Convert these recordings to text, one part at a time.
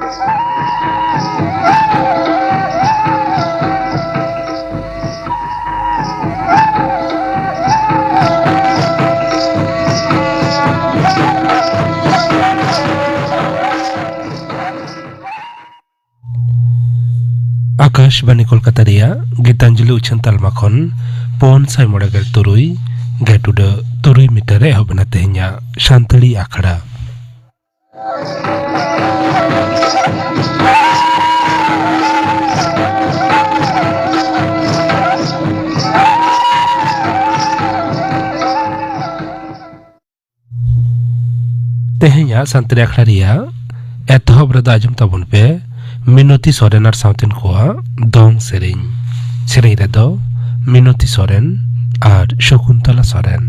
आकाशबाणी कलकाता गीतांजलि उछन तालमाखन पन साइमोड़ागर तुरुई गेटुड तुरुई मीटर एहबना तेहኛ शांतड़ी आखड़ा तेहኛ शांतड़ी आखड़ा रिया एतहब रदा आजम ताबन पे मिनती सोरेन और साउथन कोआ दंग सेरें रेदो मिनती सोरेन और शकुंतला सोरेन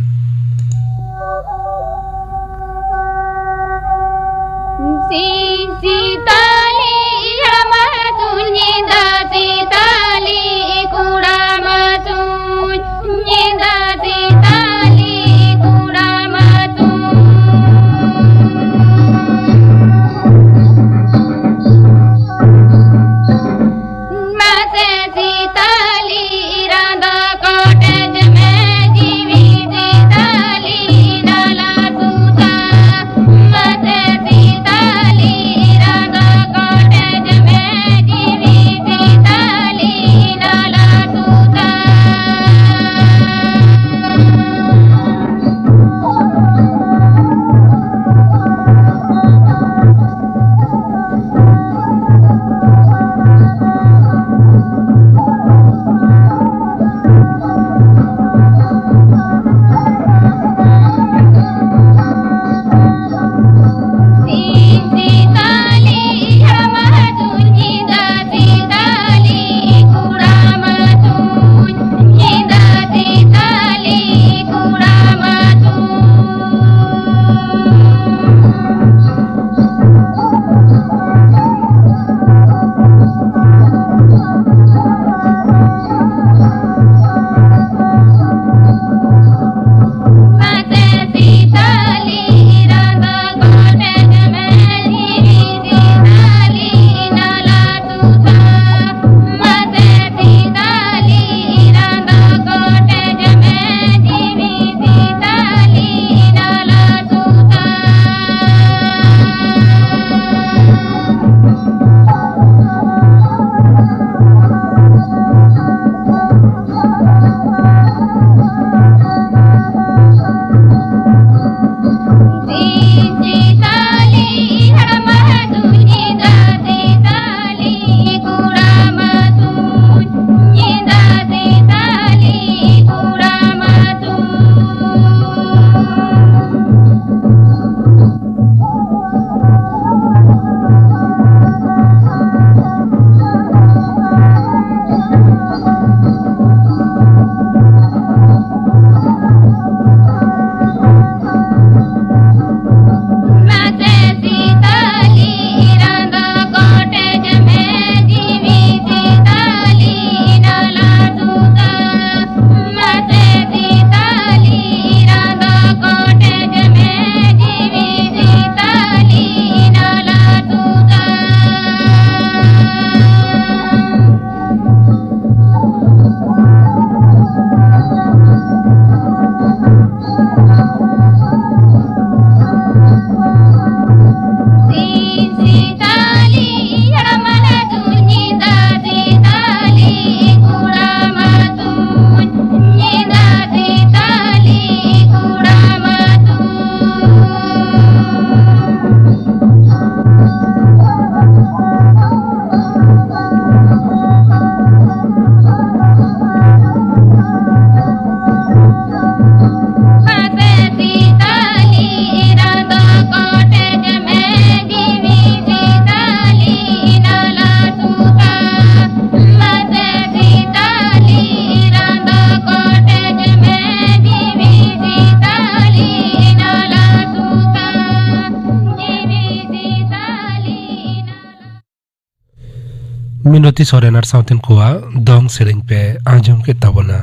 मिनती सोरेन और साउथन कोआ दंग सेरें पे आजम के तबना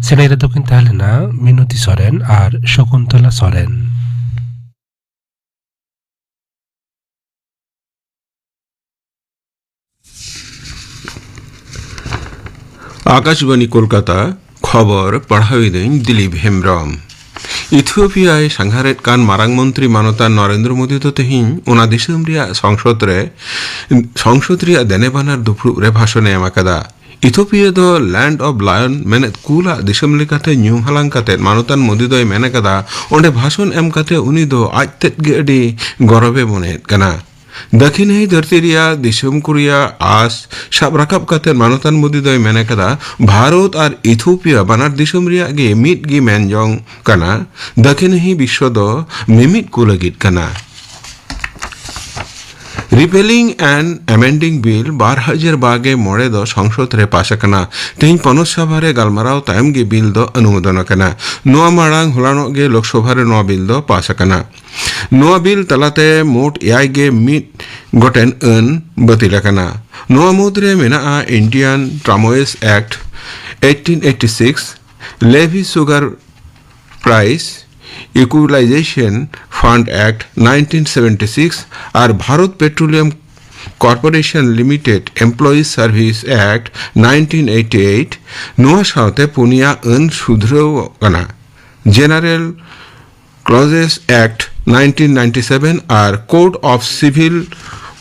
सेरें रे दोकिन ताहलेना मिनती सोरेन और शकुंतला सोरेन। आकाशवाणी कोलकाता खबर पढ़ाई दिलीप हेम्ब्रम इथियोपियाय सांघारेत कान मारांग मंत्री मानतान नरेंद्र मोदी तो तेहिं ओना दिसोम रिया संसद रिया देनेबानार दुपुरुब रे भाषण एम आकादा इथियोपिया दो लैंड ऑफ लायन मेनेत कुला दिसोम लेकाते ᱧᱩᱢ हालांग काते मानतान मोदी दोय मेन आकादा ओंडे भाषण एम काते उनी दो आज तेद गे अडी गौरवे मनेत कना दक्षिण धरती रिया दिसोम कुरिया आस साब राकाब काते मानतान मोदी दोय मेन आकादा भारत और इथियोपिया बानार दिसोम रिया गे मिद गी मेनजोंग कना दक्षिण विश्व दो मिमिद को लगित कना रिपेलिंग एंड एमेंडिंग बिल 2012 मोड़े दो संसद रे पास कना तेहिं पनोत सभा रे गालमाराव तायम गे बिल दो अनुमोदन कना नोआ मारांग हुलानो गे लोकसभा रे नोआ बिल दो पास कना नोआ बिल तलाते मोट एयाय गे मिद गोटेन अन बतिल कना नोआ मुद्रे मेना Indian tramways act 1886 levy sugar price equalization fund act 1976 और Bharat petroleum corporation limited employees service act 1988 नोआ साथे पुनिया अन सुधरव कना जेनरल क्लॉजेस एक्ट 1997 और कोड ऑफ सिविल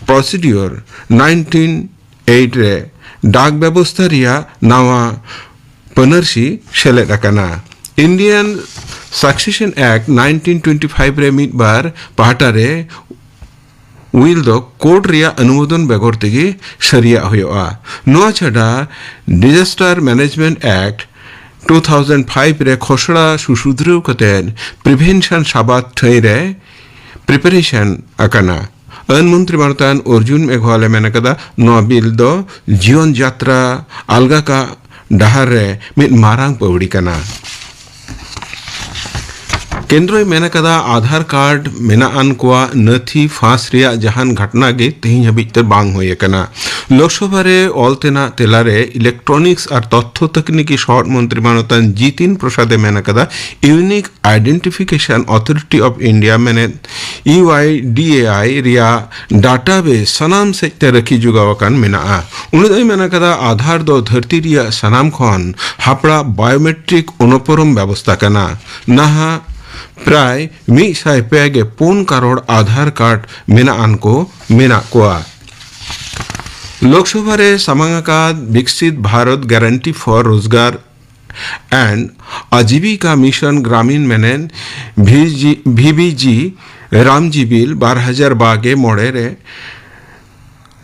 प्रोसीड्यूर 1908 रे डाक व्यवस्था रिया नावा पनरसी सेलेद कना इंडियन सक्सेशन एक्ट 1925 रे मिद बार पाटारे उइल दो कोर्ट रिया अनुमोदन बेगर तेगे सरिया होयोआ नोआ छड़ा डिजास्टर मैनेजमेंट एक्ट 2005 रे खसड़ा सुसुद्रव कतेन प्रिवेंशन साबात थई रे प्रिपरेशन अकना अन मंत्री मानतान अर्जुन मेघवाले मेनकदा नो बिल दो जीवन यात्रा अलगा का डहार रे मिद मारांग पौड़ी कना केंद्र मेन कदा आधार कार्ड मेना अन कोआ नथी फांस रिया जहान घटना गे तेहिं हबिते बांग होय कना लोकसभा रे ऑलतेना तेलारे इलेक्ट्रॉनिक्स और तथ्य तकनीकी शॉर्ट मंत्री मानतान जितिन प्रसादे मेन कदा unique identification authority of India मेने UIDAI रिया डाटाबेस सनाम सेते रखी जुगावकान मेना उनदय मेन कदा आधार दो धरती रिया सनाम खन हापड़ा बायोमेट्रिक अनुपरम व्यवस्था कना नहा प्राय 1.4 करोड़ आधार कार्ड मेना अनको मेना कोआ लोकसभा रे समांगाकाद विकसित भारत गारंटी फॉर रोजगार एंड आजीविका मिशन ग्रामीण मेनेन VBG रामजी बिल 2012 मोड़े रे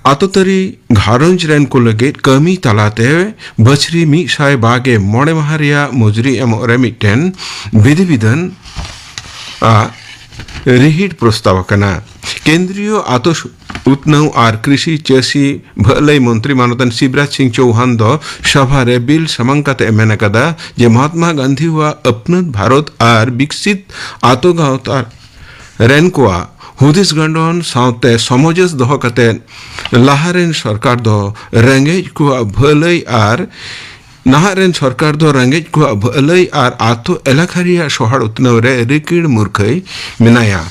आतोतरी घारंज रेन को लगे कमी तलाते बछरी 1.2 मोड़े महारिया मजूरी एमोरे मिटेन विधि विधान रिहिट प्रस्ताव कना केंद्रीय आतो उत्नव और कृषि चाषी भलाई मंत्री मानतन शिवराज सिंह चौहान दो सभा रे बिल समांकाते मेन कदा जे महात्मा गांधी हुआ अपनत भारत और विकसित आतो गांव रेन कोआ हुदिस गंडन साउते समझस दो कते लाहारेन सरकार दो रेंगेज को भलाई और नाहारेन सरकार दो रेंगेज को भलाई और आतो एलाकारिया सोहाड़ उत्नव रे रिकिड़ मूर्खई मेनाया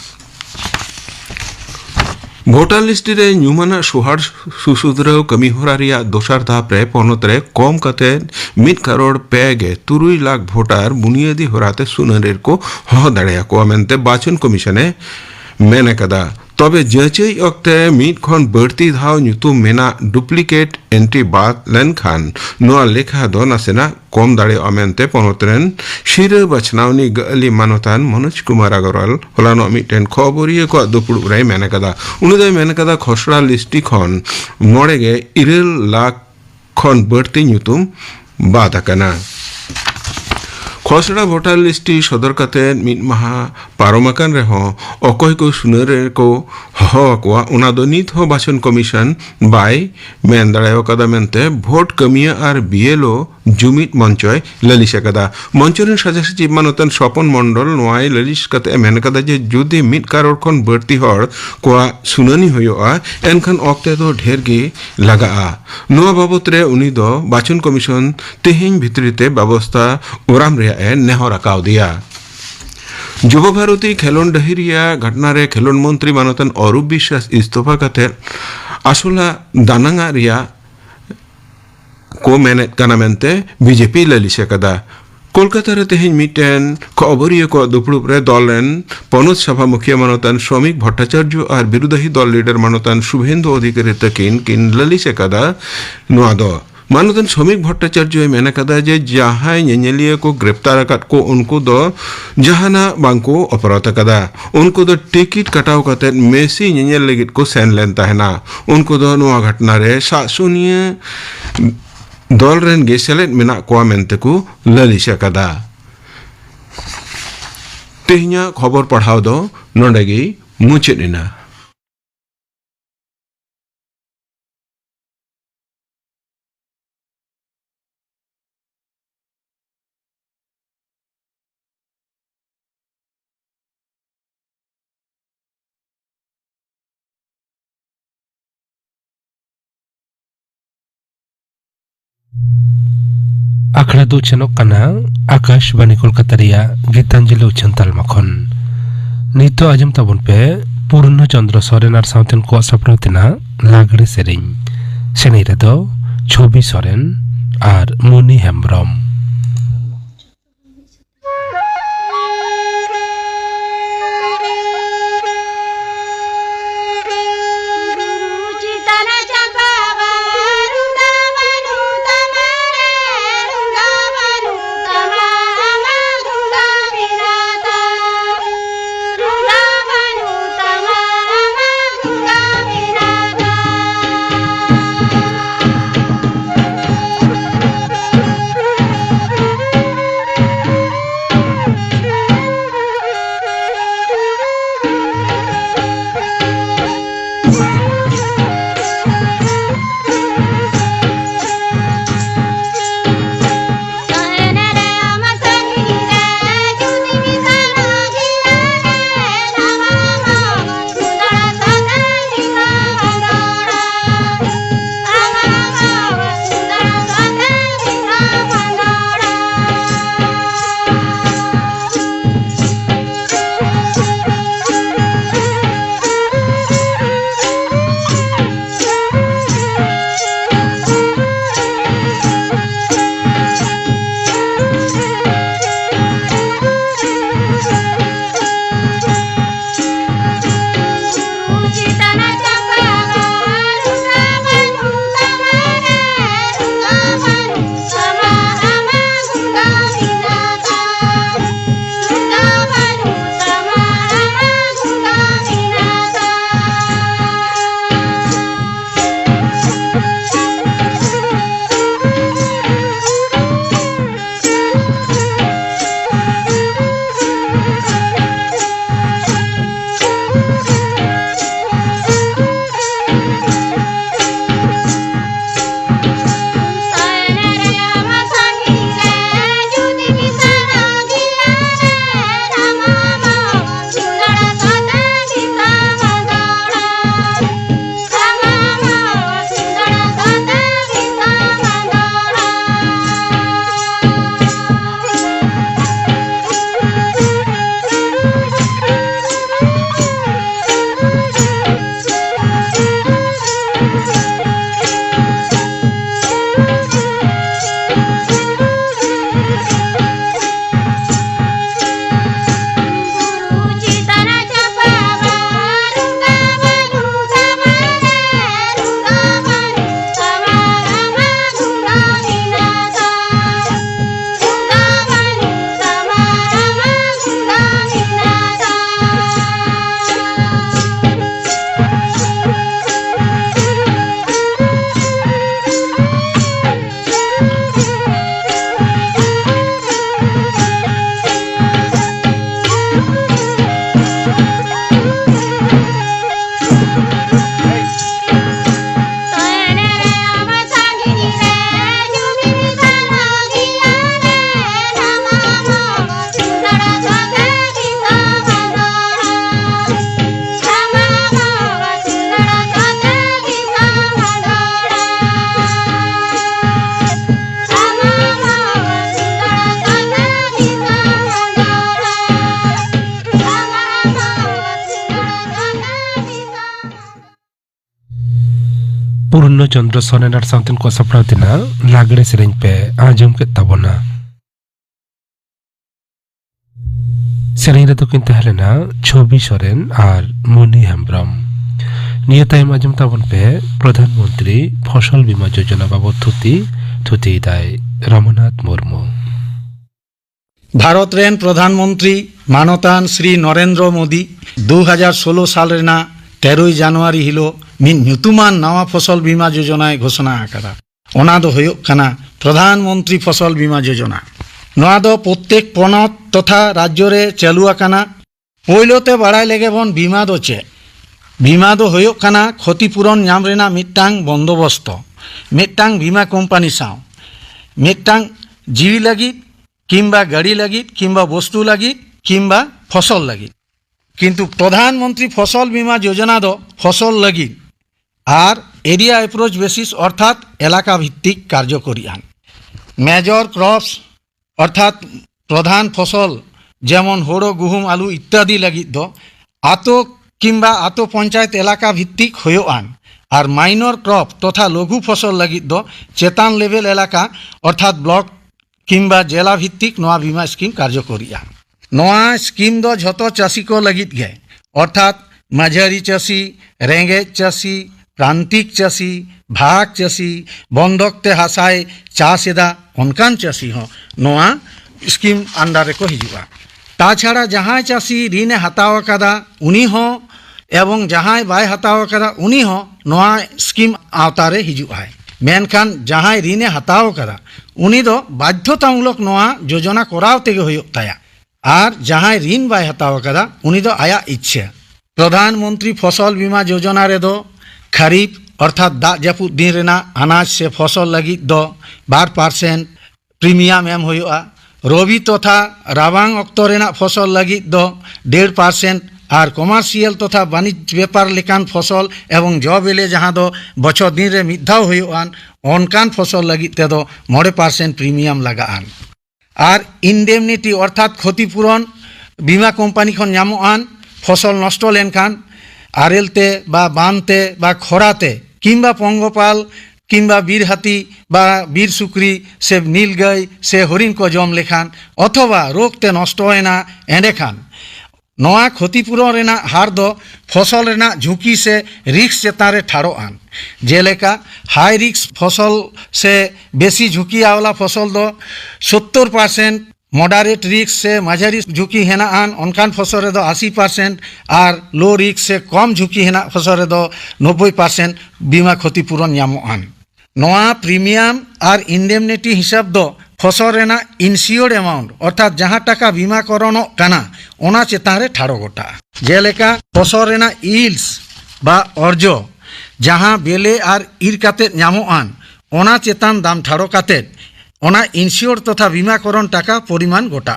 भोटार लिस्ट रे न्यूमाना सोहाड़ सुसुद्रव कमी होरा रिया दोसार धाप रे पनत रे कम कते 1 करोड़ 3 लाख भोटार बुनियादी होराते सुनरेर को हो दाड़िया को मेनते बाचन कमिशने मेन कदा तबे जचई अक्ते मिद खन बढ़ती धाव ᱧᱩᱛᱩᱢ मेना डुप्लीकेट एंट्री बाद लेन खान नोआ लेखा दो नासेना कम दाड़े अमेनते पनतरेन शिरे बचनावनी गली मानतान मनोज कुमार अग्रवाल होलानो मिटेन खबरिए को दुपुड़ रे मेन कदा उनुदय मेन कदा खसड़ा लिस्टी खन मोड़ेगे 1 लाख खन बढ़ती ᱧᱩᱛᱩᱢ बाद कना खसड़ा भोटार लिस्टी सदर कते मिद माहा पारमाकान रे हो अकय को सुनरे को हवा उना दो नित हो बाचन कमिशन बाय मेन दाड़ायो कदा मेनते भोट कमिया और BLO जुमित मंचय ललिस कदा मंचरेन सदस्य मानतन स्वपन मंडल नोआय ललिस कते मेन कदा जे जुदी 1 करोड़ खन बढ़ती हर कोआ सुनानी होयोआ एनखान अक्ते दो ढेर गे लगा नोआ बाबत रे उनी दो बाचन कमिशन तेहिं भितरीते व्यवस्था ओराम रे नेहर आकाव दिया युवा भारती खेलोन डहिरिया घटना रे खेलोन मंत्री मानतन अरूप विश्वास इस्तफा कते आसला दानांगा रिया को मेनेट काना मेनते बीजेपी ललिस कदा कोलकाता रे तेहिं मिटेन खबरिया को दुपुरुब रे दलेन पनोत सभा मुखिया मानतान श्रमिक भट्टाचार्य और विरोधी दल लीडर मानतान शुभेंदु अधिकारी तकिन किन ललिस कदा नोआ दो मानतान श्रमिक भट्टाचार्य मेना कदा जे जहां नेनेलिया को ग्रेप्तार अकात को उनको दो जहाना बांको अपराध कदा उनको दो टिकट कटाव कते मेसी नेनेल लगित को सेन लेन ताहेना उनको दो नोआ घटना रे सासुनिया दल रेन गे सेलेद मेना कोआ मेनते को ललिस कदा तेहिया खबर पढ़ाव दो नोंडेगी मुचेदिना आखड़ा दो चनोक कना आकाशवाणी कोलकाता रिया गीतांजलि उच्चन तालमा खन नितो आजम ताबन पे पूर्ण चंद्र सोरेन आर साउथेन को सपनोतिना लागड़े सेरिंग सेनै रेदो छवि सोरेन आर मुनि हेम्ब्रम पूर्णचंद्र सोरेन और साउथन को सपड़ाव तना लागड़े सेरेंज पे आजम के तबोना सेरेंज रे तो किन तहलेना छवि सोरेन और मुनि हेम्ब्रम निया टाइम आजम तबन पे प्रधानमंत्री फसल बीमा योजना बाबद थुती दाय रमनाथ मुर्मू भारत रेन प्रधानमंत्री मानतान श्री नरेंद्र मोदी 2016 साल रेना 13 জানুয়ারি हिलो मिन ᱧᱩᱛᱩᱢᱟᱱ नवा फसल बीमा योजना घोषणा आकादा ओना दो हुयुग कना प्रधानमंत्री फसल बीमा योजना नवा दो प्रत्येक पनत तथा राज्य रे चालू आकाना पयलोते बाड़ाय लेगे बन बीमा दो हुयुग कना क्षतिपूरण ᱧᱟᱢ रेना मिटांग बंदोबस्त मिटांग बीमा कोम्पानी साव मिटांग जीवी लगित किंबा गाड़ी लगित किंबा वस्तु लगित किंबा फसल लगित किंतु प्रधानमंत्री फसल बीमा योजना दो फसल लगित और एरिया एप्रोच बेसिस अर्थात एलाका भित्तिक कार्यकरी आन मेजर क्रॉप्स अर्थात प्रधान फसल जेमन होड़ो गुहुम आलू इत्यादि लगित दो आतो किंबा आतो पंचायत एलाका भित्तिक होयो आन और माइनर क्रॉप तथा लघु फसल लगित दो चेतान लेवल एलाका अर्थात ब्लॉक किंबा जिला भित्तिक नवा बीमा स्कीम कार्यकरी आन नवा स्कीम दो झतो चाषी को लगित गए अर्थात माझारी चाषी रेंगेज चाषी प्रांतिक चाषी भाग चाषी बंधकते हासाय चाष एदा अनकान चाषी हो नवा स्कीम अंडारे को हिजुआ ताछाड़ा जहां चाषी ऋणे हताव कदा उनी हो एवं जहां बाय हताव कदा उनी हो नवा स्कीम आवतारे हिजुआ मेनखान जहां ऋणे हताव कदा उनी दो बाध्यतामूलक नवा योजना कराव तेगे हुयुग ताया और जहां ऋण बाय हताव कदा उनी दो आया इच्छा प्रधानमंत्री फसल बीमा योजना रे दो खरीफ अर्थात दाग जापुद दिन रेना अनाज से फसल लगी दो 12% प्रीमियम एम हुआ रबी तथा राबांग अक्तो रेना फसल लगी दो 1.5% और कमार्शियल तथा वाणिज्य व्यापार लेकान फसल एवं जॉब एले जहाँ दो बछर दिन रे मिधाव हुआन अनकान फसल लगी ते दो 9% प्रीमियम लगान और इंडेमनिटी अर्थात क्षतिपूरण बीमा कोम्पानी खन ᱧᱟᱢᱚᱜᱼᱟᱱ फसल नष्ट लेनखान आरेलते बा बानते बा खराते किंबा पंगपाल किंबा बीर हाथी बा बीर सुक्री से नील गाय से हरिण को जम लेखान अथवा रोगते नष्ट होना एंडेखान नवा क्षतिपूरण रेना हार दो फसल रेना झुंकी से रिक्स चेतारे ठाड़ो आन जेलेका हाई रिक्स फसल से बेसी झुंकी आवला फसल दो 70% मॉडरेट रिक्स से माझारी झुंकी हेना आन अनकान फसल रे दो 80% और लो रिक्स से कम झुंकी हेना फसल रे दो 90% बीमा क्षतिपूरण ᱧᱟᱢᱚᱜ आन नवा प्रीमियम और इंडेमनिटी हिसाब दो फसल रेना इनसियोर्ड अमाउंट अर्थात जहाँ टाका बीमाकरण काना ओना चेतान रे ठाड़ो गोटा जेलेका फसल रेना इल्स बा अर्जो जहाँ बेले और इर काते ᱧᱟᱢᱚᱜ आन ओना चेतान दाम ठाड़ो काते ओना इनसियोर तथा बीमाकरण टाका परिमाण गोटा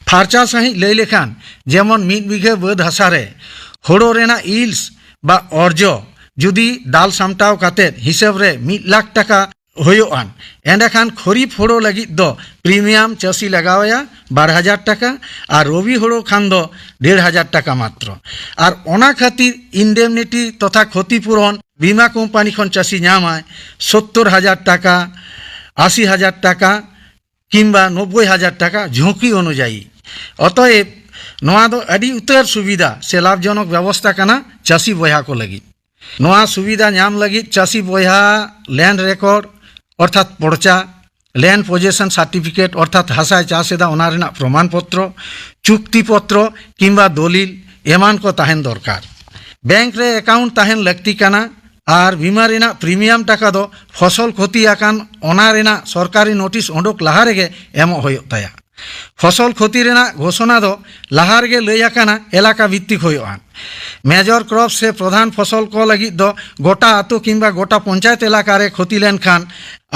फार्चा सही लई लेखान जेमन 1 बिघे बाद हासारे होड़ो रेना इल्स बा अर्जो जुदी दाल सामटाव काते हिसाब रे 1 लाख टाका होयोआन एंडेखान खरीफ होड़ो लगी दो प्रीमियम चाषी लगावया 12,000 टाका और रबी होड़ो खान दो 1,500 टाका मात्र और ओना खातिर इंडेमनिटी तथा क्षतिपूरण बीमा कोम्पानी खन चाषी ᱧᱟᱢᱟᱭ 70,000 टाका 80,000 टाका किंबा 90,000 टाका झुंकी अनुयायी अतएव नवा दो अड़ी उतर सुविधा से लाभजनक व्यवस्था काना चाषी बया को लगी नवा सुविधा ᱧᱟᱢ लगी चाषी बया लैंड रेकर्ड अर्थात पर्चा लैंड पोजेशन सार्टिफिकेट अर्थात हासाय चाष एदा ओना रेना प्रमाण पत्र चुक्ति पत्र किंबा दलिल एमान को ताहेन दरकार बैंक रे अकाउंट ताहेन लगती काना और बीमा रेना प्रीमियम टाका दो फसल क्षति आकान ओना रेना सरकारी नोटिस ओडोक लहा रेगे एमो होयो ताया फसल क्षति रेना घोषणा दो लहा रेगे लई आकाना एलाका भित्तिक होयोआन मेजर क्रॉप से प्रधान फसल को लगी दो गोटा आतो किंबा गोटा पंचायत एलाका रे क्षति लेनखान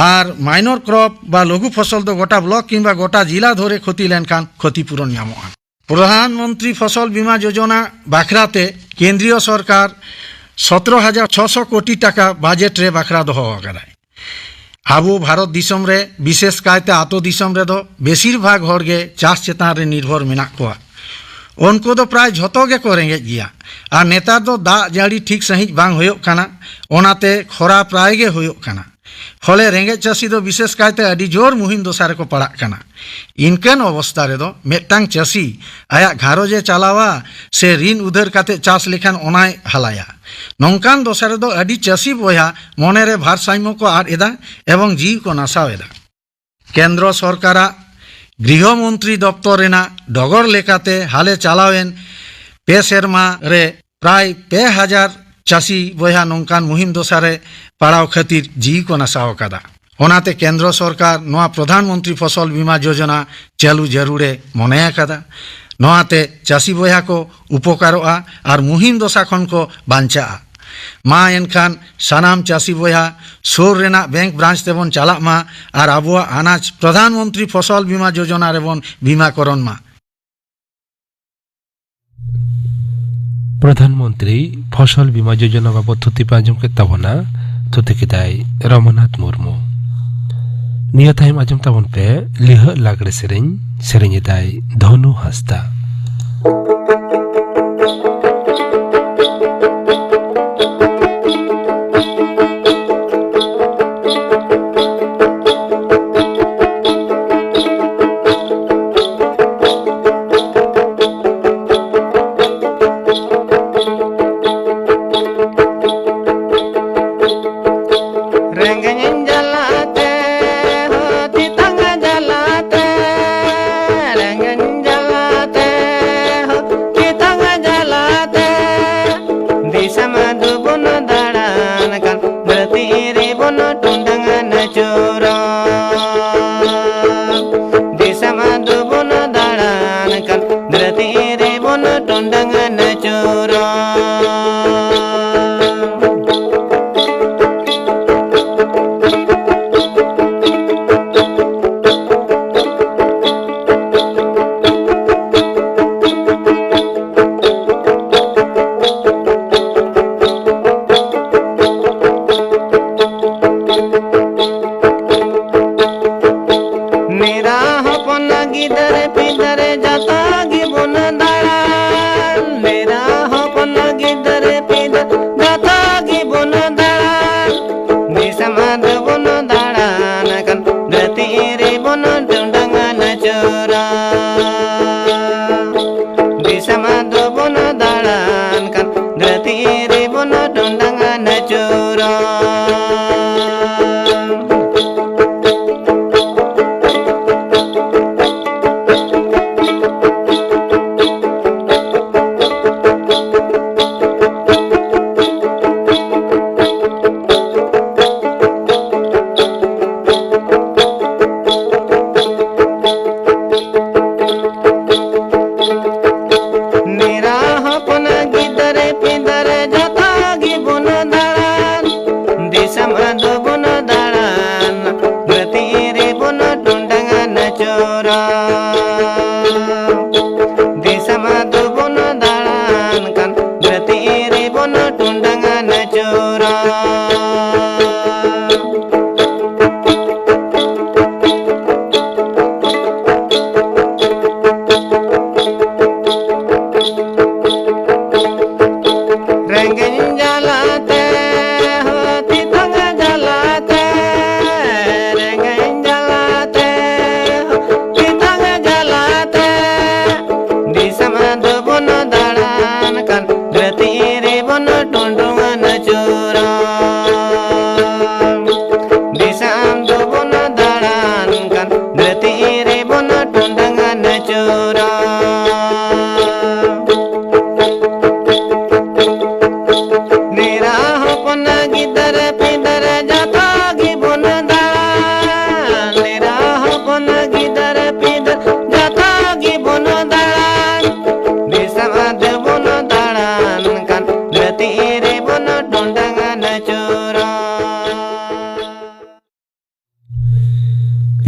और माइनर क्रॉप बा लघु फसल दो गोटा ब्लॉक किंबा गोटा जिला धरे क्षति लेनखान क्षतिपूरण ᱧᱟᱢᱚᱜᱼᱟ प्रधानमंत्री फसल बीमा योजना बाखराते केंद्रीय सरकार 17,600 कोटी टाका बजेट रे बाखरा दो आबो भारत दिसम रे विशेष कायते आतो दिसम रे दो बेसिर भाग हर गे चाष चेतान रे निर्भर मेना कोआ उनको तो प्राय झोतो गे को रेंगे गिया आ नेतार दो दा जाड़ी ठीक सही बांग होयोग काना ओनाते खरा प्राय गे होयोग काना फले रेंगे चासी दो विशेष कायते अडी जोर मुहिम दोसारे को पड़ा काना इनकन अवस्था रे दो मेटांग चासी आया घारोजे चलावा से ऋण उधार काते चास लेखान ओनाय हलाया नौकान दोसारे दो अडी चासी बोया मने रे भारसाम्य को आर एदा एवं जीव को नासाव एदा केंद्र सरकार गृहमंत्री दफ्तर रेना डगर लेकाते हाले चलावेन पे सेरमा रे प्राय 2000 चासी बोया नौकान मुहिम दोसारे पड़ाव खातिर जीव को नासाव कादा ओनाते केंद्र सरकार नोआ प्रधानमंत्री फसल बीमा योजना चालू जरूरे मने कादा नोआते चासी बोया को उपकारोआ और मुहिम दशा खन को बांचा मा एनखान सानाम चासी बोया सोर रेना बैंक ब्रांच तेबन चालाक मा और आबुआ अनाज प्रधानमंत्री फसल बीमा योजना रेबन बीमाकरण मा प्रधानमंत्री फसल बीमा योजना बाबद थुति पाजम के तबना थुति किदाय रमनाथ मुर्मू निया टाइम आजम तबन पे लिह लागड़े सेरेंग दाय धनु हस्ता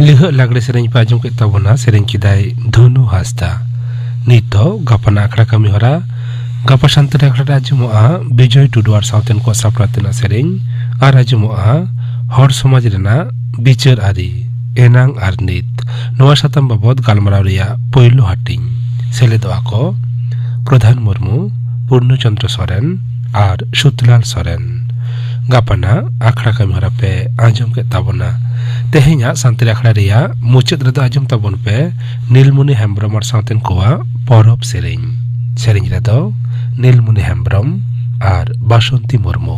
लिह लागड़े सेरेंग पाजम के तबना सेरेंग किदाय धनु हस्ता नितो गपना आखड़ा कमी होरा गप शांति आखड़ा आजमुआ विजय टुडुआर साउथन को साप्रातना सेरेंग आर आजमुआ हर समाज रेना बिचार आरी एनांग आर नित नवा सातम बाबद गालमाराव रिया पहिलो हाटिंग सेलेदो आको प्रधान मुर्मू पूर्णचंद्र सोरेन और सुतलाल सोरेन गापाना आखड़ा कमी हरा पे आंजम के ताबना तेहेnya सान्ताली आखड़ा रिया मुचाद रेदो आंजम ताबन पे नीलमणि हेम्ब्रम और सावतेन कोआ परब सेरेñ रेदो नीलमणि हेम्ब्रम और बासंती मुर्मू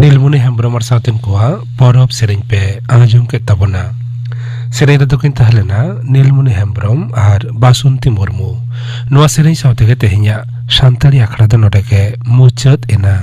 नीलमणि हेम्ब्रम और सावतेन कोआ परब सेरेñ पे आंजम के ताबना सेरेñ रे दोकिन तहलेना नीलमणि हेम्ब्रम और बासंती मुर्मू नोआ सेरेñ सावते के तेहेnya सान्ताली आखड़ा दो नोडे के मुचाद एना